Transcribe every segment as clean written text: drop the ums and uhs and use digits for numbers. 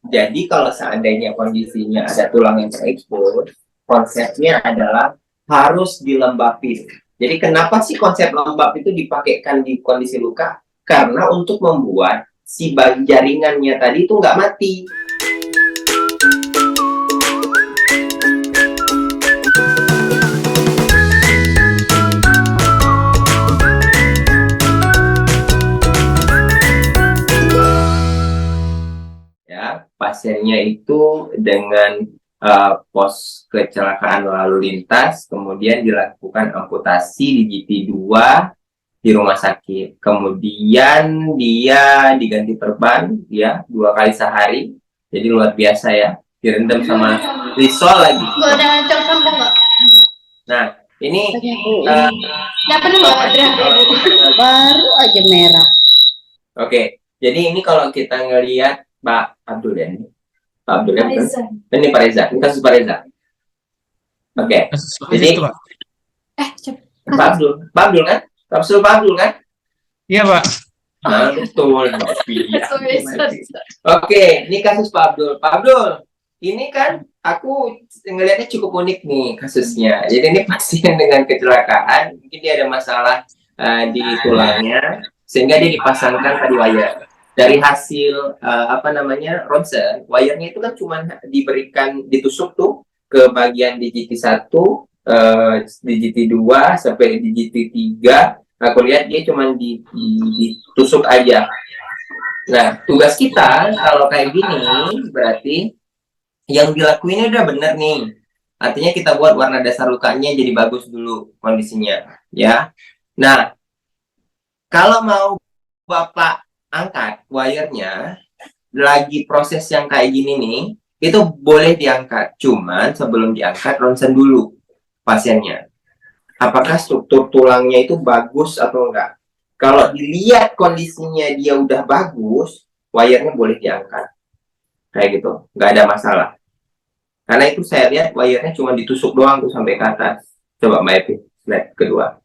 Jadi kalau seandainya kondisinya ada tulang yang terekspos, konsepnya adalah harus dilembapin. Jadi kenapa sih konsep lembab itu dipakaikan di kondisi luka? Karena untuk membuat si jaringannya tadi itu nggak mati. Ya, pasiennya itu dengan pos kecelakaan lalu lintas, kemudian dilakukan amputasi di GP2 di rumah sakit. Kemudian dia diganti perban ya 2 kali sehari. Jadi luar biasa ya. Direndam sama risol lagi. Nah, ini baru aja merah. Oke, jadi ini kalau kita ngelihat Pak Abdul ya, Pak Abdul ya, ini Pak Reza, ini kasus Pak Reza. Oke, jadi Pak Abdul kan? Kasus Pak Abdul kan? Iya Pak. Nah, betul. Oke, ini kasus Pak Abdul. Pak Abdul, ini kan aku ngelihatnya cukup unik nih kasusnya. Jadi ini pasien dengan kecelakaan, mungkin dia ada masalah di tulangnya, sehingga dia dipasangkan tadi wire. Dari hasil ronsen, wire-nya itu kan cuma diberikan ditusuk tuh ke bagian DGT1, DGT2 sampai DGT3. Aku lihat dia cuma ditusuk aja. Nah, tugas kita kalau kayak gini berarti yang dilakuinnya udah bener nih. Artinya kita buat warna dasar lukanya jadi bagus dulu kondisinya, ya. Nah, kalau mau Bapak angkat wire-nya, lagi proses yang kayak gini nih, itu boleh diangkat. Cuman sebelum diangkat, ronsen dulu pasiennya. Apakah struktur tulangnya itu bagus atau enggak? Kalau dilihat kondisinya dia udah bagus, wire-nya boleh diangkat. Kayak gitu, nggak ada masalah. Karena itu saya lihat wire-nya cuma ditusuk doang tuh sampai ke atas. Coba Mbak Evi, slide kedua.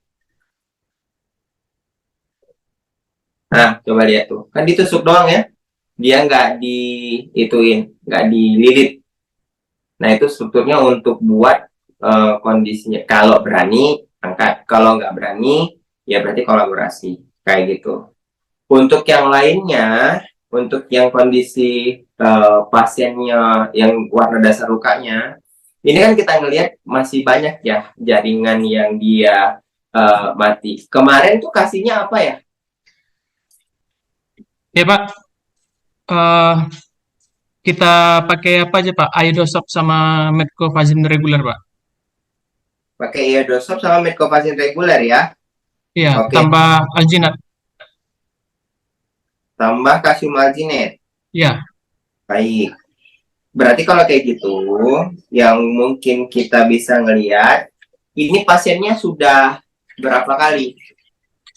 Nah, coba lihat tuh. Kan ditusuk doang ya. Dia nggak nggak dililit. Nah, itu strukturnya untuk buat kondisinya. Kalau berani, angkat. Kalau nggak berani, ya berarti kolaborasi. Kayak gitu. Untuk yang lainnya, untuk yang kondisi pasiennya yang warna dasar lukanya, ini kan kita ngelihat masih banyak ya jaringan yang dia mati. Kemarin tuh kasihnya apa ya? Ya Pak. Kita pakai apa aja Pak? Iodosorb sama metcloprazin reguler Pak. Pakai iodosorb sama metcloprazin reguler ya? Iya, Oke. tambah alginat. Tambah kalsium alginate. Iya. Baik. Berarti kalau kayak gitu, yang mungkin kita bisa ngelihat, ini pasiennya sudah berapa kali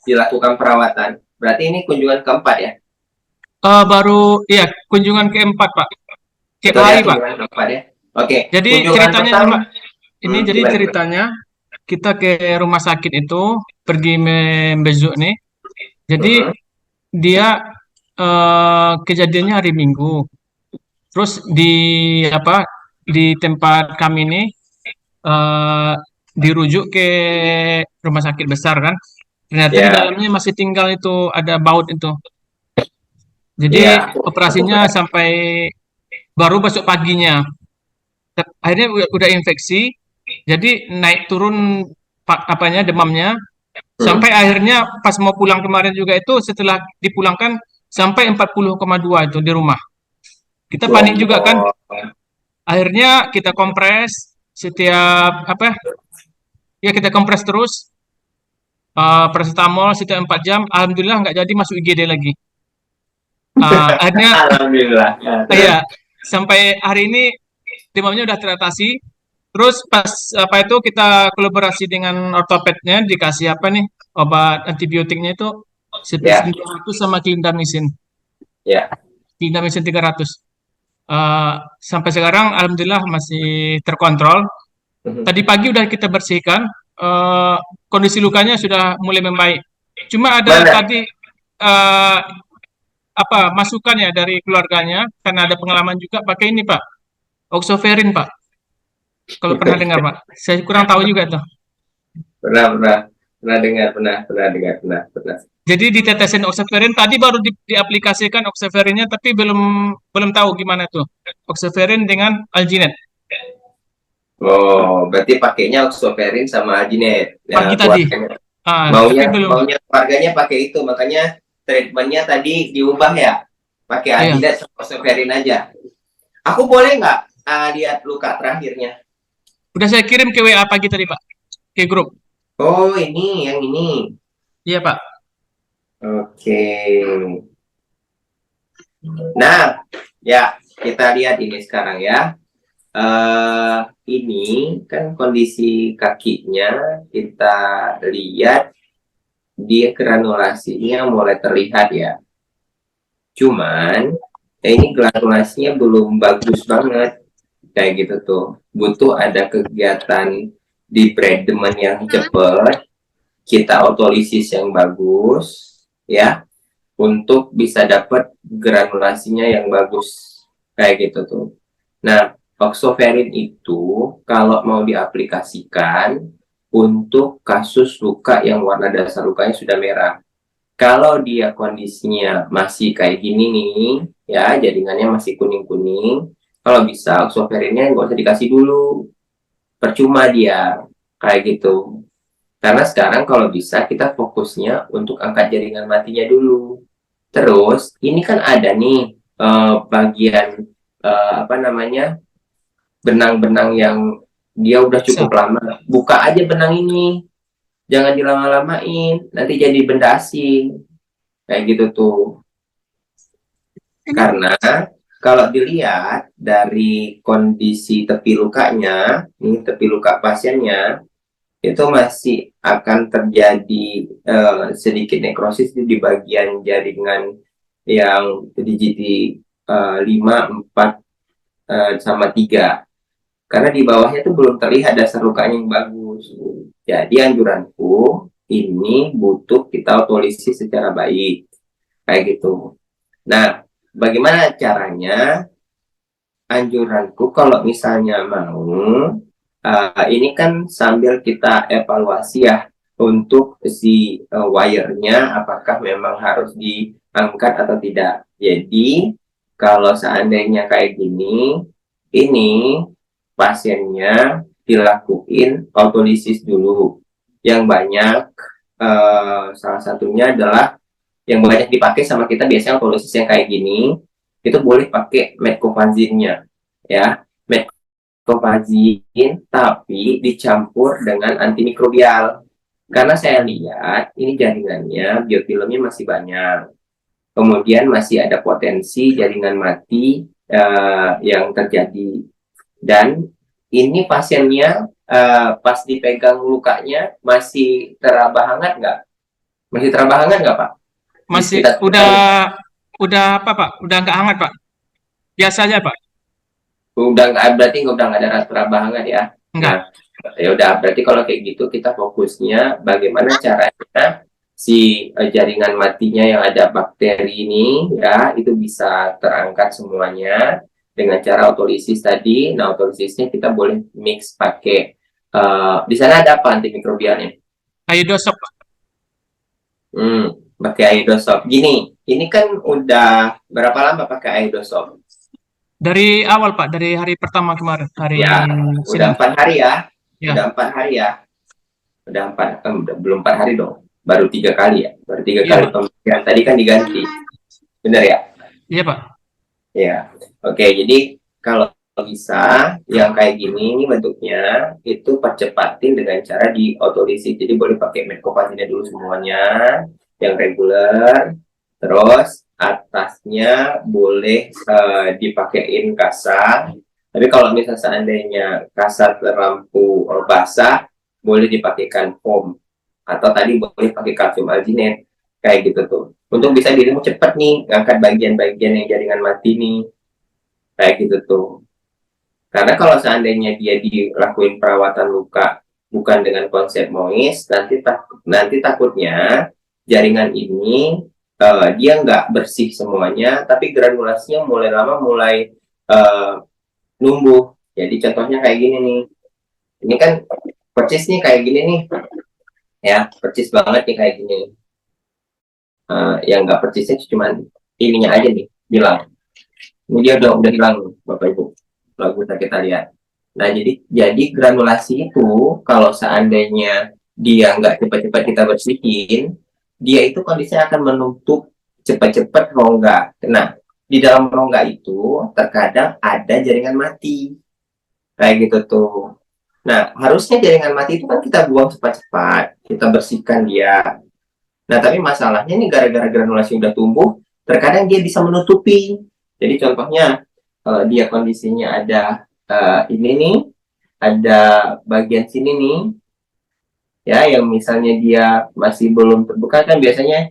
dilakukan perawatan? Berarti ini kunjungan keempat ya? Baru, iya, kunjungan keempat Pak. Tiap hari Pak. Keempat ya? Oke. Jadi ceritanya Pak, jadi gimana? ceritanya kita ke rumah sakit itu pergi membesuk nih. Jadi dia kejadiannya hari Minggu. Terus di tempat kami ini dirujuk ke rumah sakit besar kan. Ternyata di dalamnya masih tinggal itu ada baut itu. Jadi operasinya sampai baru besok paginya. Akhirnya udah infeksi. Jadi naik turun demamnya. Sampai akhirnya pas mau pulang kemarin juga itu setelah dipulangkan sampai 40,2 itu di rumah. Kita panik juga kan. Akhirnya kita kompres setiap kita kompres terus. Paracetamol setiap 4 jam. Alhamdulillah nggak jadi masuk IGD lagi. Akhirnya alhamdulillah. Iya, sampai hari ini demamnya udah teratasi. Terus pas kita kolaborasi dengan ortopednya dikasih obat antibiotiknya itu Cetirizine 200 sama clindamycin. Ya. Clindamycin 300. Sampai sekarang alhamdulillah masih terkontrol. Tadi pagi udah kita bersihkan, kondisi lukanya sudah mulai membaik. Cuma ada tadi apa masukan ya dari keluarganya karena ada pengalaman juga pakai ini Pak, Oxoferin Pak. Kalau pernah dengar Pak, saya kurang tahu juga tuh. Pernah dengar, pernah. Jadi ditetesin Oxoferin tadi baru diaplikasikan Oxoferinnya tapi belum belum tahu gimana tuh Oxoferin dengan alginate. Oh, berarti pakainya Oxoferin sama Alginate. Ya, Pagi tadi. keluarganya Tapi maunya belum. maunya keluarganya pakai itu, makanya treatmentnya tadi diubah ya, pakai Iya. Alginate sama Oxoferin aja. Aku boleh nggak lihat luka terakhirnya? Udah saya kirim ke WA pagi tadi Pak, ke grup. Oh, ini yang ini. Iya Pak. Oke. Nah, ya kita lihat ini sekarang ya. Ini kan kondisi kakinya kita lihat dia granulasinya mulai terlihat ya. Cuman ini granulasinya belum bagus banget kayak gitu tuh. Butuh ada kegiatan debridement yang cepat, kita otolisis yang bagus ya untuk bisa dapat granulasinya yang bagus kayak gitu tuh. Nah, Oxoferin itu kalau mau diaplikasikan untuk kasus luka yang warna dasar lukanya sudah merah. Kalau dia kondisinya masih kayak gini nih, ya jaringannya masih kuning-kuning, kalau bisa Oxoferinnya nggak usah dikasih dulu, percuma dia kayak gitu. Karena sekarang kalau bisa kita fokusnya untuk angkat jaringan matinya dulu. Terus ini kan ada nih bagian apa namanya benang-benang yang dia udah cukup lama. Buka aja benang ini, jangan dilama-lamain, nanti jadi benda asing kayak gitu tuh. Karena kalau dilihat dari kondisi tepi lukanya, ini tepi luka pasiennya, itu masih akan terjadi sedikit nekrosis di bagian jaringan yang digiti 5, 4, sama 3. Karena di bawahnya itu belum terlihat dasar lukanya yang bagus. Jadi anjuranku ini butuh kita otolisis secara baik. Kayak gitu. Nah, bagaimana caranya? Anjuranku kalau misalnya mau, ini kan sambil kita evaluasi ya untuk si wire-nya apakah memang harus diangkat atau tidak. Jadi kalau seandainya kayak gini, ini pasiennya dilakuin autolisis dulu. Yang banyak salah satunya adalah yang banyak dipakai sama kita biasanya autolisis yang kayak gini itu boleh pakai metcophazinnya ya, metcophamine tapi dicampur dengan antimikrobial karena saya lihat ini jaringannya biofilmnya masih banyak, kemudian masih ada potensi jaringan mati yang terjadi. Dan ini pasiennya pas dipegang lukanya masih teraba hangat nggak? Masih teraba hangat nggak Pak? Masih udah apa Pak? Udah nggak hangat Pak? Biasa aja Pak? Udah nggak, berarti udah nggak ada teraba hangat ya? Enggak. Nah, ya udah berarti kalau kayak gitu kita fokusnya bagaimana caranya si jaringan matinya yang ada bakteri ini ya itu bisa terangkat semuanya dengan cara autolisis tadi. Nah, autolisisnya kita boleh mix pakai di sana ada apa antimikrobialnya? Aidosok Pak. Pakai Aidosok. Gini, ini kan udah berapa lama pakai Aidosok? Dari awal Pak, dari hari pertama kemarin, hari Ya, udah Senin. 4 hari ya. Ya. Udah 4 hari ya. Belum 4 hari dong. Baru 3 kali ya. Baru 3 Iya, kali Pak. pemberian. Tadi kan diganti. Benar ya? Iya Pak. Ya. Oke, jadi kalau bisa yang kayak gini ini bentuknya itu percepatin dengan cara di autolisis. Jadi boleh pakai metcophazinnya dulu semuanya yang reguler. Terus atasnya boleh dipakein kasar. Tapi kalau misalnya seandainya kasar terlampu basah, boleh dipakaikan foam. Atau tadi boleh pakai kalsium alginate. Kayak gitu tuh. Untuk bisa dirimu cepet nih, ngangkat bagian-bagian yang jaringan mati nih. Kayak gitu tuh. Karena kalau seandainya dia dilakuin perawatan luka bukan dengan konsep MOIS, nanti takutnya jaringan ini dia nggak bersih semuanya, tapi granulasinya mulai lama mulai numbuh. Jadi contohnya kayak gini nih. Ini kan percis nih kayak gini nih, ya percis banget nih kayak gini. Yang nggak percisnya cuma ininya aja nih, hilang. Ini dia udah hilang, Bapak Ibu. Kalau kita lihat. Nah, jadi granulasi itu kalau seandainya dia nggak cepat-cepat kita bersihin, dia itu kondisinya akan menutup cepat-cepat rongga. Nah, di dalam rongga itu terkadang ada jaringan mati. Kayak gitu tuh. Nah, harusnya jaringan mati itu kan kita buang cepat-cepat, kita bersihkan dia. Nah, tapi masalahnya nih gara-gara granulasi udah tumbuh, terkadang dia bisa menutupi. Jadi contohnya, kalau dia kondisinya ada ini nih, ada bagian sini nih, ya, yang misalnya dia masih belum terbuka kan biasanya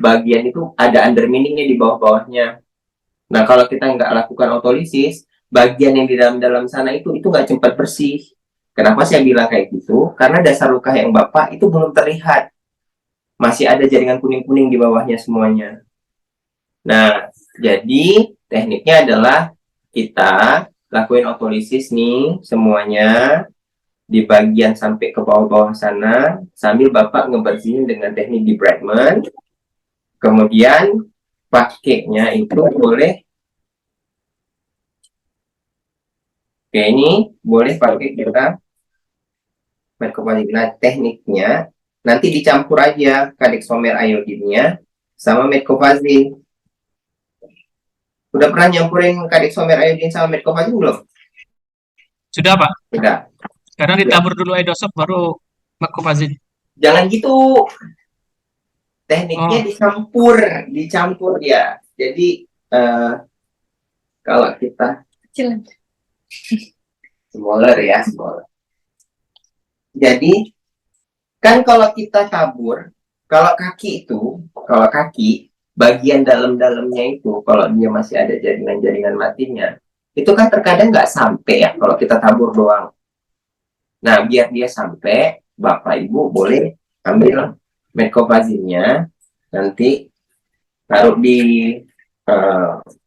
bagian itu ada underminingnya di bawah-bawahnya. Nah, kalau kita nggak lakukan otolisis, bagian yang di dalam sana itu nggak cepat bersih. Kenapa saya bilang kayak gitu? Karena dasar luka yang Bapak itu belum terlihat. Masih ada jaringan kuning-kuning di bawahnya semuanya. Nah, jadi tekniknya adalah kita lakuin otolisis nih semuanya di bagian sampai ke bawah-bawah sana, sambil Bapak ngebersihin dengan teknik debridement. Kemudian pakainya itu boleh, oke, ini boleh pakai kita metcopazin. Tekniknya nanti dicampur aja kadexomer iodinnya sama metcopazin. Udah pernah nyampurin kadexomer iodin sama metcopazin belum? Sudah, Pak. Udah. Karena ditabur dulu idosop baru Makopazin. Jangan gitu. Tekniknya Oh, dicampur ya. Jadi kalau kita smaller ya, smaller. Jadi kan kalau kita tabur, kalau kaki bagian dalam-dalamnya itu kalau dia masih ada jaringan-jaringan matinya, itu kan terkadang nggak sampai ya kalau kita tabur doang. Nah, biar dia sampai, Bapak Ibu boleh ambil metcopazinnya, nanti taruh di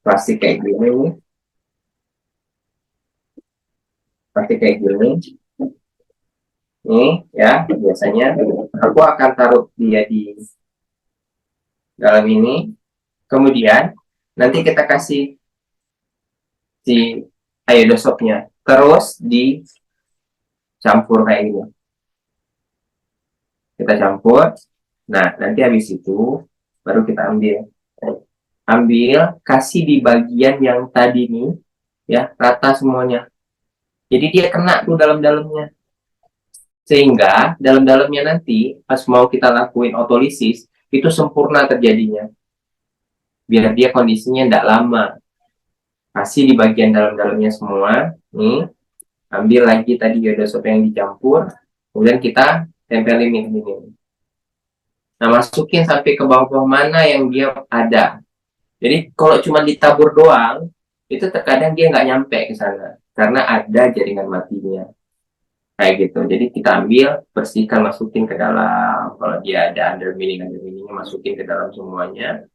plastik kayak gini, plastik kayak gini. Nih ya, biasanya aku akan taruh dia di dalam ini. Kemudian nanti kita kasih si iodosopnya, terus dicampur kayak gini. Kita campur. Nah, nanti habis itu baru kita ambil, kasih di bagian yang tadi nih, ya, rata semuanya. Jadi dia kena tuh dalam-dalamnya. Sehingga dalam-dalamnya nanti pas mau kita lakuin otolisis itu sempurna terjadinya. Biar dia kondisinya tidak lama. Kasih di bagian dalam-dalamnya semua. Nih, ambil lagi tadi iodosop yang dicampur, kemudian kita tempelin ini. Nah, masukin sampai ke bawah-bawah mana yang dia ada. Jadi kalau cuma ditabur doang, itu terkadang dia nggak nyampe ke sana karena ada jaringan matinya. Kayak gitu. Jadi kita ambil, bersihkan, masukin ke dalam. Kalau dia ada underminingnya masukin ke dalam semuanya.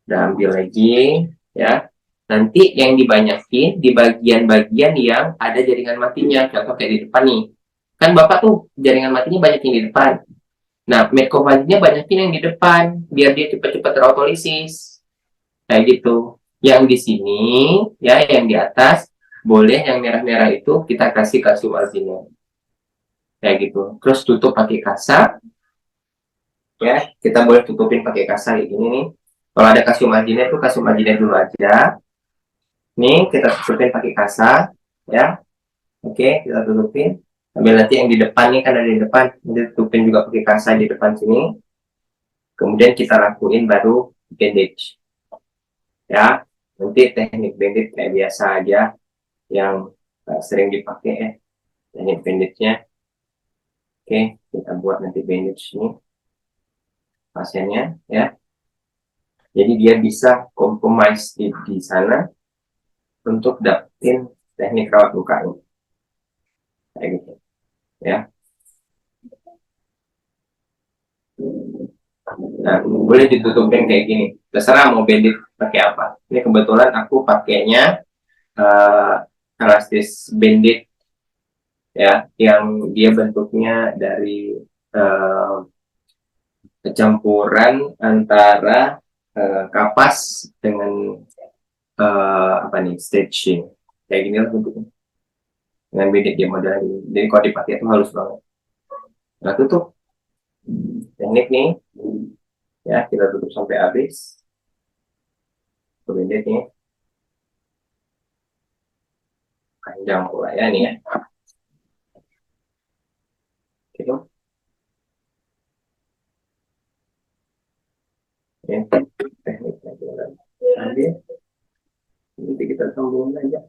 Dan ambil lagi, ya. Nanti yang dibanyakin di bagian-bagian yang ada jaringan matinya. Contoh kayak di depan nih. Kan Bapak tuh jaringan matinya banyak yang di depan. Nah, metcopazinnya banyakin yang di depan biar dia cepat-cepat terotolisis. Kayak gitu. Yang di sini, ya, yang di atas, boleh yang merah-merah itu kita kasih kalsium arginat. Kayak gitu. Terus tutup pakai kasa. Ya, kita boleh tutupin pakai kasa kayak gini nih. Kalau ada kalsium arginat itu kalsium arginat dulu aja. Nih, kita tutupin pakai kasa, ya. Oke, kita tutupin. Ambil nanti yang di depan nih, kan ada di depan. Nanti tutupin juga pakai kasa di depan sini. Kemudian kita lakuin baru bandage. Ya, nanti teknik bandage kayak biasa aja yang sering dipakai ya. Teknik bandage-nya. Oke, kita buat nanti bandage ini pasiennya, ya. Jadi dia bisa compromise di sana untuk dapetin teknik rawat lukanya. Kayak gitu, ya. Nah, boleh ditutupin kayak gini. Terserah mau bandit pakai apa. Ini kebetulan aku pakainya elastis bandit ya, yang dia bentuknya dari eh, campuran antara kapas dengan apa nih, stitching. Kayak gini lah bentuknya. Dengan bandit dia modelnya gini. Jadi kalau dipakai itu halus banget. Nah, tutup. Teknik nih. Ya, kita tutup sampai habis. Bandit nih. Panjang pula ya nih ya. Gitu. Ya, tekniknya tinggal ambil. Nanti kita sambungin aja.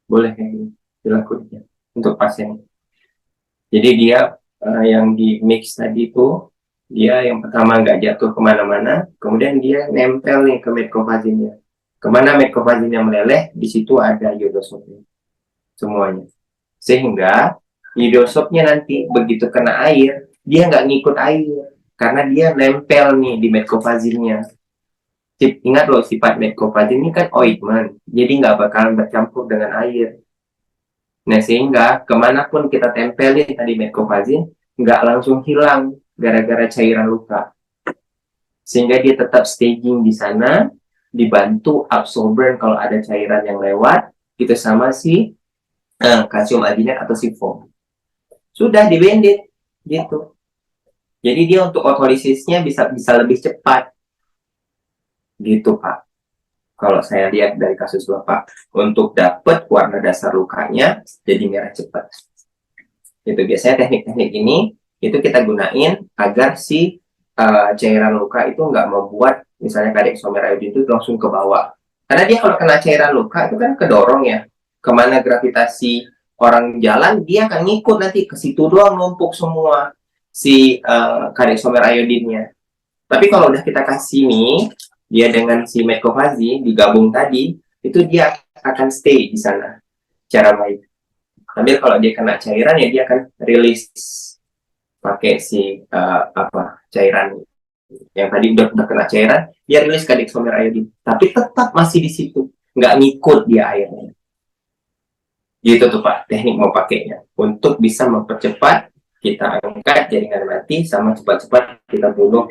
Boleh kayak gini dilakukan ya, untuk pasien. Jadi dia yang di mix tadi itu, dia yang pertama nggak jatuh kemana-mana, kemudian dia nempel nih ke metcovazinnya. Kemana metcovazinnya meleleh, di situ ada iodosopnya semuanya. Sehingga iodosopnya nanti begitu kena air, dia nggak ngikut air karena dia nempel nih di metcovazinnya. Ingat loh, sifat metcovazin ini kan ointment, jadi nggak bakalan bercampur dengan air. Nah, sehingga kemanapun kita tempelin tadi metcovazin, nggak langsung hilang gara-gara cairan luka. Sehingga dia tetap staging di sana, dibantu absorber kalau ada cairan yang lewat, itu sama si kalsium albinat atau si foam. Sudah di-bandit, gitu. Jadi dia untuk otolisisnya bisa lebih cepat. Gitu, Pak. Kalau saya lihat dari kasus Bapak, untuk dapat warna dasar lukanya jadi merah cepat. Itu biasanya teknik-teknik ini itu kita gunain agar si cairan luka itu nggak membuat misalnya kadexomer iodine itu langsung ke bawah. Karena dia kalau kena cairan luka itu kan kedorong ya. Kemana gravitasi orang jalan, dia akan ngikut nanti ke situ doang numpuk semua si kadexomer iodine-nya. Tapi kalau udah kita kasih nih, dia dengan si metcovazin digabung tadi, itu dia akan stay di sana secara baik. Tapi kalau dia kena cairan ya dia akan rilis pakai si cairan yang tadi udah kena cairan, dia rilis kadexomer iodine. Tapi tetap masih di situ, nggak ngikut dia airnya. Gitu tuh Pak, teknik mau pakainya untuk bisa mempercepat kita angkat jaringan mati sama cepat-cepat kita bunuh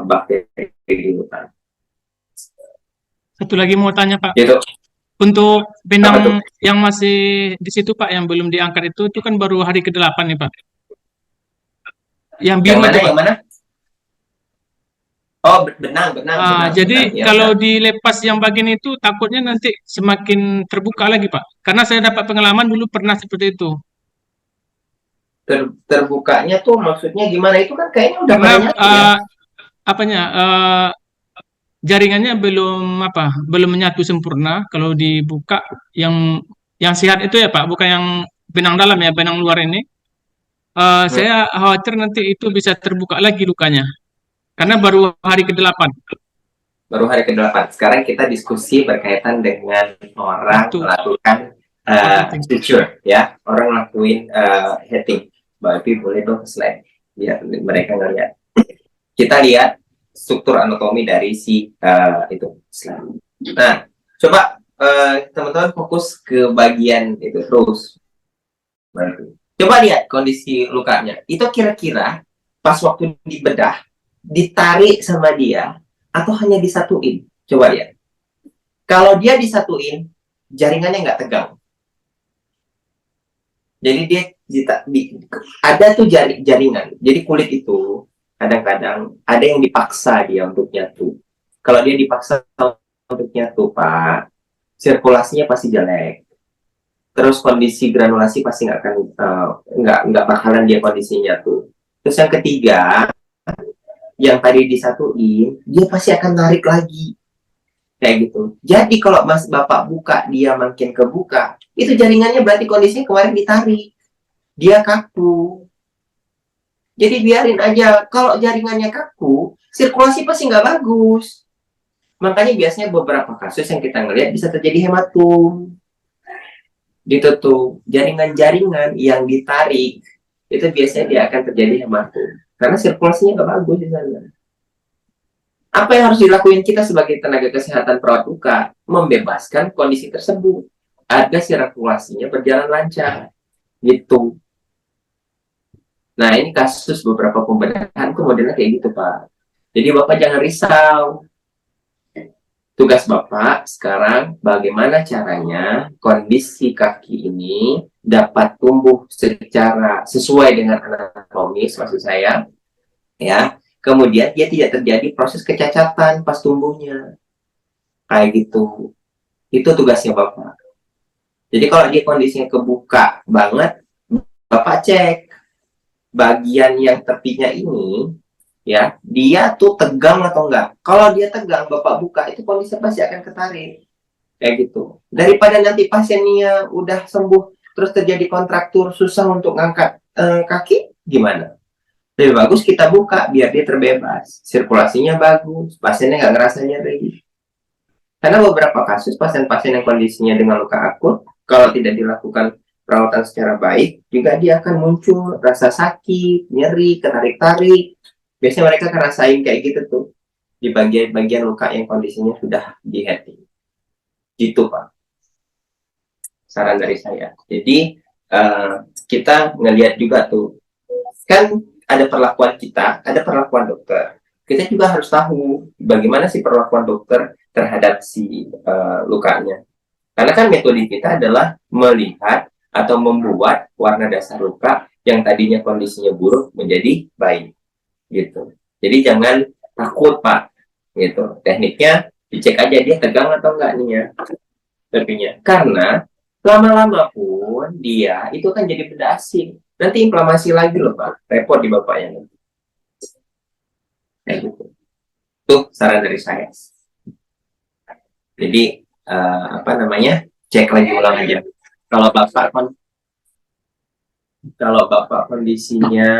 bakteri di hutan. Satu lagi mau tanya Pak, Gitu. untuk benang yang masih di situ Pak, yang belum diangkat itu kan baru hari ke-8 nih Pak. Yang biru Yang mana? itu Pak. Yang mana? Oh, benang. Jadi ya, kalau dilepas yang bagian itu takutnya nanti semakin terbuka lagi Pak. Karena saya dapat pengalaman dulu pernah seperti itu. terbukanya tuh maksudnya gimana? Itu kan kayaknya udah Karena pada nyatu ya. jaringannya belum menyatu sempurna. Kalau dibuka yang sehat itu ya Pak, bukan yang benang dalam ya, benang luar ini. Saya khawatir nanti itu bisa terbuka lagi lukanya. Karena baru hari ke-8. Baru hari ke-8. Sekarang kita diskusi berkaitan dengan orang melakukan suture ya. Orang ngelakuin heating. Berarti boleh dong slide biar mereka ngeliat. Kita lihat struktur anatomi dari si itu slide. Nah, coba teman-teman fokus ke bagian itu terus. Coba lihat kondisi lukanya. Itu kira-kira pas waktu dibedah, ditarik sama dia, atau hanya disatuin? Coba lihat. Kalau dia disatuin, jaringannya nggak tegang. Jadi dia ada tuh jaringan. Jadi kulit itu kadang-kadang ada yang dipaksa dia untuk nyatu. Kalau dia dipaksa untuk nyatu, Pak, sirkulasinya pasti jelek. Terus kondisi granulasi pasti nggak akan nggak bakalan dia kondisinya tuh. Terus yang ketiga, yang tadi disatuin, dia pasti akan narik lagi kayak gitu. Jadi kalau Mas Bapak buka dia makin kebuka, itu jaringannya berarti kondisinya kemarin ditarik, dia kaku. Jadi biarin aja. Kalau jaringannya kaku, sirkulasi pasti nggak bagus. Makanya biasanya beberapa kasus yang kita ngelihat bisa terjadi hematom. ditutup. Jaringan-jaringan yang ditarik itu biasanya dia akan terjadi hematom karena sirkulasinya nggak bagus di sana. Apa yang harus dilakukan kita sebagai tenaga kesehatan perawat luka? Membebaskan kondisi tersebut agar sirkulasinya berjalan lancar. Gitu. Nah, ini kasus beberapa pembedahan tuh modelnya kayak gitu, Pak. Jadi Bapak jangan risau. Tugas Bapak sekarang bagaimana caranya kondisi kaki ini dapat tumbuh secara sesuai dengan anatomis, maksud saya, ya. Kemudian dia tidak terjadi proses kecacatan pas tumbuhnya. Kayak gitu. Itu tugasnya Bapak. Jadi kalau dia kondisinya kebuka banget, Bapak cek bagian yang tepinya ini, ya, dia tuh tegang atau enggak. Kalau dia tegang, Bapak buka, itu kondisi pasti akan ketarik. Kayak gitu. Daripada nanti pasiennya udah sembuh, terus terjadi kontraktur, susah untuk ngangkat kaki, gimana? Lebih bagus kita buka biar dia terbebas, sirkulasinya bagus, pasiennya nggak ngerasa nyeri. Karena beberapa kasus pasien-pasien yang kondisinya dengan luka akut, kalau tidak dilakukan perawatan secara baik, juga dia akan muncul rasa sakit, nyeri, ketarik-tarik. Biasanya mereka ngerasain kayak gitu tuh di bagian-bagian luka yang kondisinya sudah di-heating. Gitu, Pak. Saran dari saya. Jadi kita ngelihat juga tuh, kan ada perlakuan kita, ada perlakuan dokter. Kita juga harus tahu bagaimana sih perlakuan dokter terhadap si lukanya. Karena kan metode kita adalah melihat atau membuat warna dasar luka yang tadinya kondisinya buruk menjadi baik. Gitu. Jadi jangan takut, Pak. Gitu. Tekniknya dicek aja dia tegang atau enggak nih ya. Tepinya. Karena lama-lama pun dia itu kan jadi benda asing. Nanti inflamasi lagi loh, Pak. Repot di bapaknya nanti. Kayak gitu. Tuh saran dari saya. Jadi cek lagi ulang aja. Kalau bapak kondisinya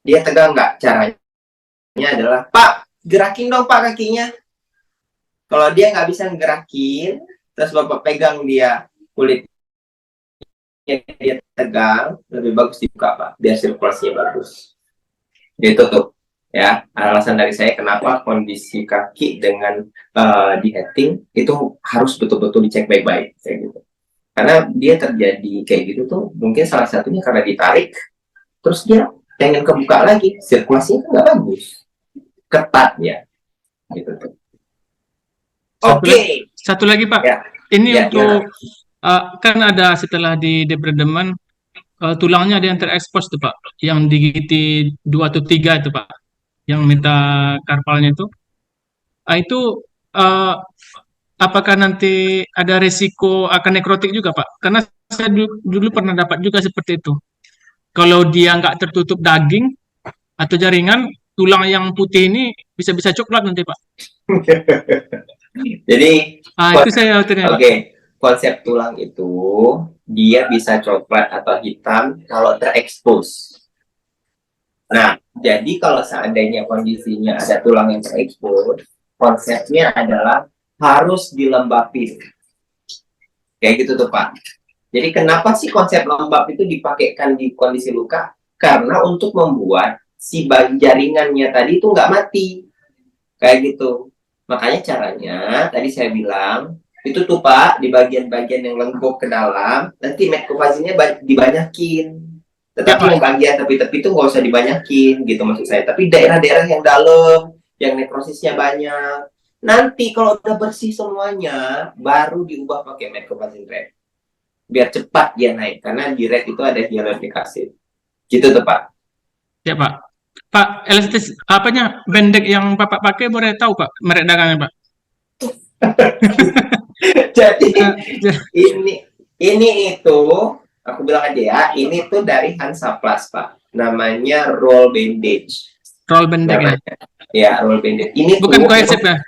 dia tegang nggak? Caranya adalah, Pak, gerakin dong Pak kakinya. Kalau dia nggak bisa ngerakin, terus bapak pegang dia kulit dia tegang, lebih bagus dibuka, Pak, biar sirkulasinya bagus. Gitu tuh, ya. Alasan dari saya kenapa kondisi kaki dengan di-heating itu harus betul-betul dicek baik-baik, kayak gitu. Karena dia terjadi kayak gitu tuh, mungkin salah satunya karena ditarik, terus dia pengen kebuka lagi, sirkulasinya kan nggak bagus, ketat ya, gitu tuh. Oke. Satu lagi Pak, Ya. ini Ya, untuk kan ada setelah di debrademen tulangnya ada yang terekspos tuh Pak, yang digigiti 2 atau 3 itu Pak, yang metakarpalnya itu. Itu apakah nanti ada risiko akan nekrotik juga Pak? Karena saya dulu pernah dapat juga seperti itu. Kalau dia nggak tertutup daging atau jaringan, tulang yang putih ini bisa-bisa coklat nanti Pak. Jadi Itu saya ternyata. Konsep tulang itu dia bisa coklat atau hitam kalau terekspos. Nah, jadi kalau seandainya kondisinya ada tulang yang terekspos, konsepnya adalah harus dilembapin. Kayak gitu tuh Pak. Jadi kenapa sih konsep lembab itu dipakaikan di kondisi luka? Karena untuk membuat si jaringannya tadi itu nggak mati. Kayak gitu. Makanya caranya, tadi saya bilang, itu tuh Pak, di bagian-bagian yang lengkap ke dalam, nanti metkovazinnya dibanyakin. Tetapi yang bagian tepi-tepi itu nggak usah dibanyakin, gitu maksud saya. Tapi daerah-daerah yang dalam, yang nekrosisnya banyak, nanti kalau udah bersih semuanya, baru diubah pakai metkovazin red. Biar cepat dia naik, karena di red itu ada hyaluronic acid. Gitu tuh Pak. Ya Pak. Pak, elastis apanya bendek yang Bapak pakai boleh tahu Pak merek dagangannya Pak? Jadi ini itu aku bilang aja ya, ini tuh dari Hansaplast Pak, namanya roll bandage. Roll bandage ya, roll bandage. Ini bukan tuh cohesive ya?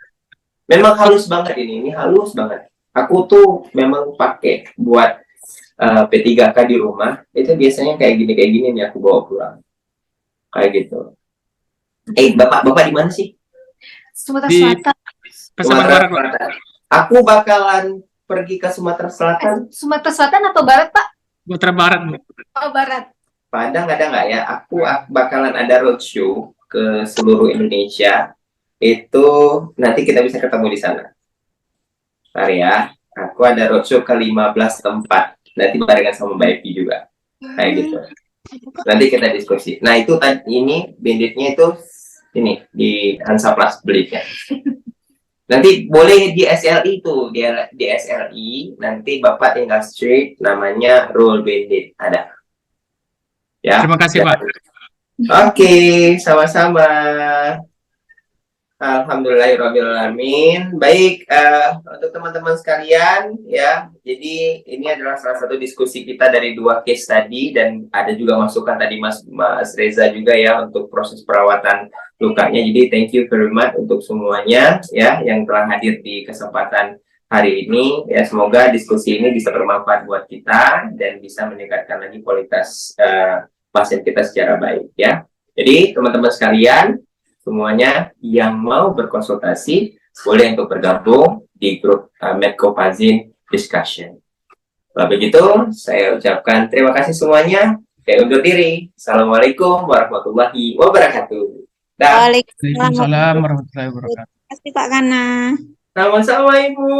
Memang halus banget ini halus banget. Aku tuh memang pakai buat P3K di rumah, itu biasanya kayak gini nih aku bawa pulang. Kayak gitu. Bapak di mana sih? Sumatera Selatan. Sumatera Barat. Aku bakalan pergi ke Sumatera Selatan? Sumatera Selatan atau Barat, Pak? Sumatera Barat, Bu. Oh, Barat. Padang ada nggak ya? Aku bakalan ada roadshow ke seluruh Indonesia. Itu nanti kita bisa ketemu di sana. Bentar ya. Aku ada roadshow ke 15 tempat. Nanti barengan sama Mbak Evi juga. Kayak gitu. Nanti kita diskusi. Nah itu ini banditnya itu ini di Hansaplast belinya. Nanti boleh di SLI tuh, di SLI nanti Bapak tinggal straight namanya Roll Bandit ada. Ya. Terima kasih, Pak. Oke, sama-sama. Alhamdulillahirrahmanirrahim. Baik, untuk teman-teman sekalian, ya. Jadi ini adalah salah satu diskusi kita dari 2 case tadi dan ada juga masukan tadi Mas Reza juga ya untuk proses perawatan lukanya. Jadi thank you very much untuk semuanya ya yang telah hadir di kesempatan hari ini. Ya semoga diskusi ini bisa bermanfaat buat kita dan bisa meningkatkan lagi kualitas pasien kita secara baik ya. Jadi teman-teman sekalian semuanya yang mau berkonsultasi boleh untuk bergabung di grup Medcopazin Discussion. Kalau begitu, saya ucapkan terima kasih semuanya. Saya undur diri. Assalamualaikum warahmatullahi wabarakatuh. Waalaikumsalam warahmatullahi wabarakatuh. Terima kasih Pak Kana. Sama-sama Ibu.